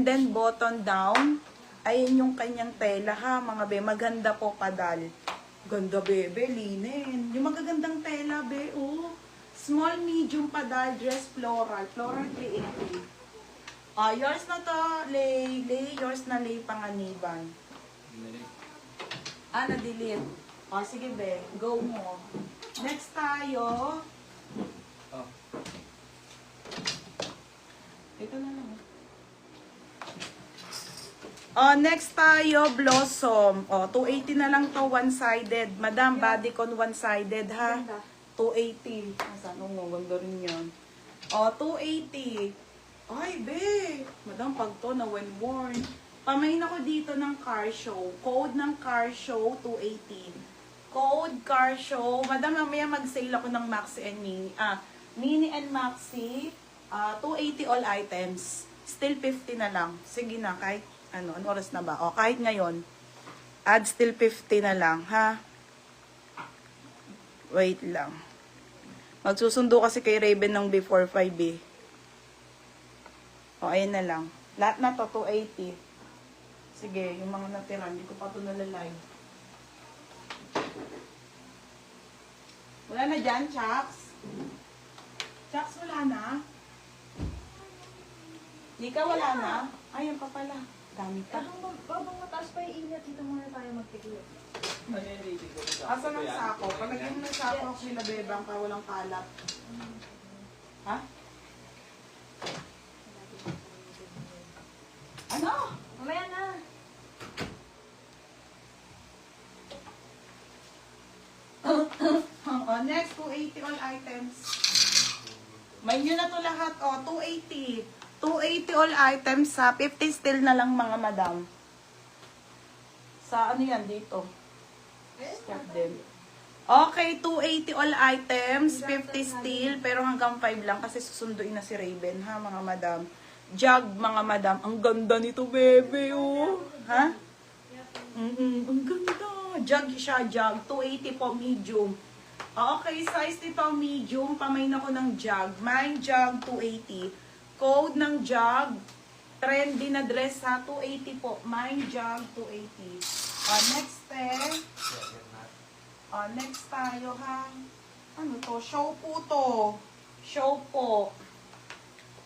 And then button down. Ayan yung kanyang tela ha, mga be. Maganda po padal. Ganda bebe, linen. Yung magagandang tela be, oh. Small, medium padal, dress floral. Floral 380. Yours na to, Lay. Lay, yours na Lay Panganiban. Na-delete. Sige be, go mo. Next tayo. Ito na lang. Next tayo, Blossom. 280 na lang to, one-sided. Madam, bodycon one-sided, ha? 280. Saan mo? Ganda rin yan. 280. Ay, be. Madam, pag to na when worn. Pamain ako dito ng car show. Code ng car show, 280. Code car show. Madam, mamaya mag-sale ako ng Maxi and Mini. Mini and Maxi, 280 all items. Still 50 na lang. Sige na, kahit ano oras na ba? Kahit ngayon. Add still 50 na lang, ha? Wait lang. Magsusundo kasi kay Raven ng before 5 eh. Ayun na lang. Lahat na to, 280. Sige, yung mga natira, hindi ko pa ito nalalive. Wala na dyan, Chucks? Chucks, wala na? Hindi ka wala na? Ayun pa pala. Dami pa. Babang mataas pa yung init, dito muna tayo magpigil. Asa ng sako? Palagyan mo ng sako ako nila bebang pa walang kalat. Ha? Ano? Mamaya na. Next, 280 all items. May nyo na to lahat. 280. 280 all items sa 50 still na lang mga madam. Sa ano yan dito? Step din. Okay, 280 all items, 50 still, pero hanggang 5 lang kasi susunduin na si Raven, ha mga madam. Jug, mga madam. Ang ganda nito, bebe, oh. Ha? Ang ganda. Jug siya, jug. 280 po, medium. Okay, size nito, medium. Pamain ako ng jug. Mine jug, 280. Code ng jug. Trendy na dress, ha. 280 po. Mine jug, 280. Next, next tayo, ha. Ano to? Show po to. Show po.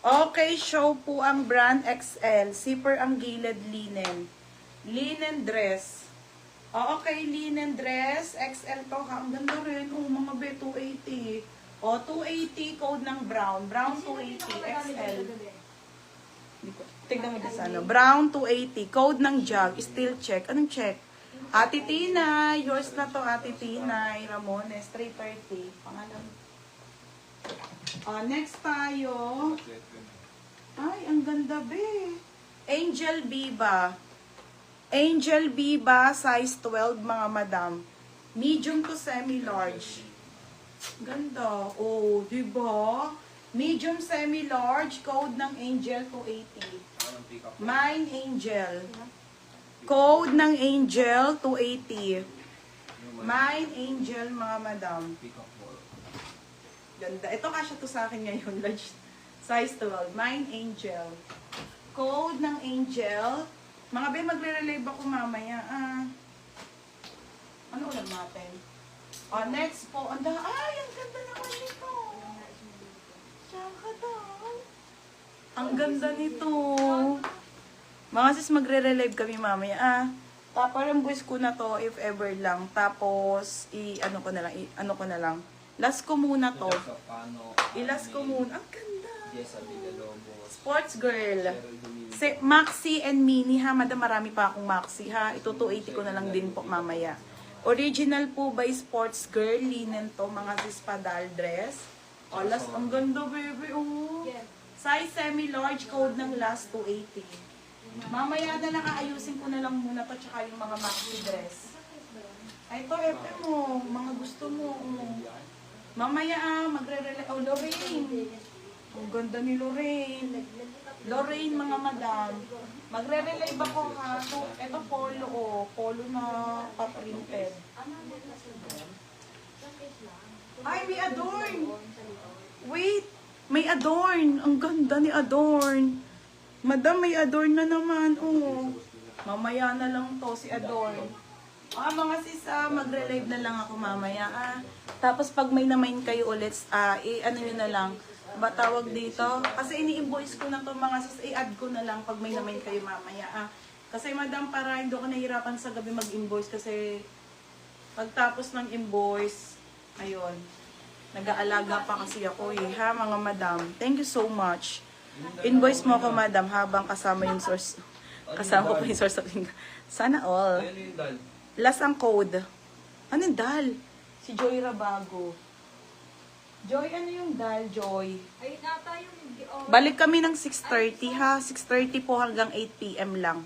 Okay, show po ang brand XL. Zipper ang gilid, linen. Linen dress. Okay, linen dress. XL to, ha. Ang ganda rin. Mga be, 280. 280, code ng brown. Brown 280, XL. Tignan mo din sa ano. Brown 280, code ng jug. Still check. Anong check? Ate Tina. Yours na to, Ate Tina. Ramones, 330. Pangalan. Next tayo. Ay, ang ganda be. Angel Biba. Angel Biba, size 12, mga madam. Medium to semi-large. Ganda. Diba? Medium semi-large, code ng Angel 280. Mine Angel. Code ng Angel 280. Mine Angel, mga madam. Ganda. Ito kasya to sa akin ngayon. Large. Size 12. Mine Angel. Code ng Angel. Mga be, magre-relieve ako mamaya. Ano ulam natin? Next po. Ay, ang ganda naman nito. Tsaka daw. Ang ganda nito. Mga sis, magre-relieve kami mamaya. Tapos, ang buwis ko na to, if ever lang. Tapos, ano ko na lang. Last ko muna to. I-last ko muna. Ang ganda. Sports girl. Maxi and Mini, ha. Madam, marami pa akong Maxi, ha. Ito 280 ko na lang din po mamaya. Original po by Sports Girl. Linen to, mga sis padal dress. Last, ang ganda, baby. Size semi-large, code ng last 280. Mamaya na lang, aayusin ko na lang muna to, tsaka yung mga Maxi dress. Ay, ito, epe mo. Mga gusto mo. Mamaya, magre-relate. Lorraine. Ang ganda ni Lorraine. Lorraine, mga madam. Magre-relive ako, ha. Ito, polo, Polo na pa-printed. Ay, may adorn. Wait, may adorn. Ang ganda ni adorn. Madam, may adorn na naman. Oh. Mamaya na lang to si adorn. Mga sis, magre-live na lang ako mamaya. Tapos pag may na-main kayo ulit, ano nyo na lang, ba tawag dito? Kasi ini-invoice ko na to mga sis, i-add ko na lang pag may na-main kayo mamaya. Kasi madam, para hindi ako nahihirapan sa gabi mag-invoice kasi pagtapos ng invoice, ayun, nag-aalaga pa kasi ako ha mga madam. Thank you so much. Invoice mo ako madam habang kasama yung source. Kasama ko pa yung source of income. Sana all. Last ang code. Ano yung dal? Si Joy Rabago. Joy, ano yung dal, Joy? Ayun ata yung... Balik kami ng 6:30 ha. 6:30 po hanggang 8 PM lang.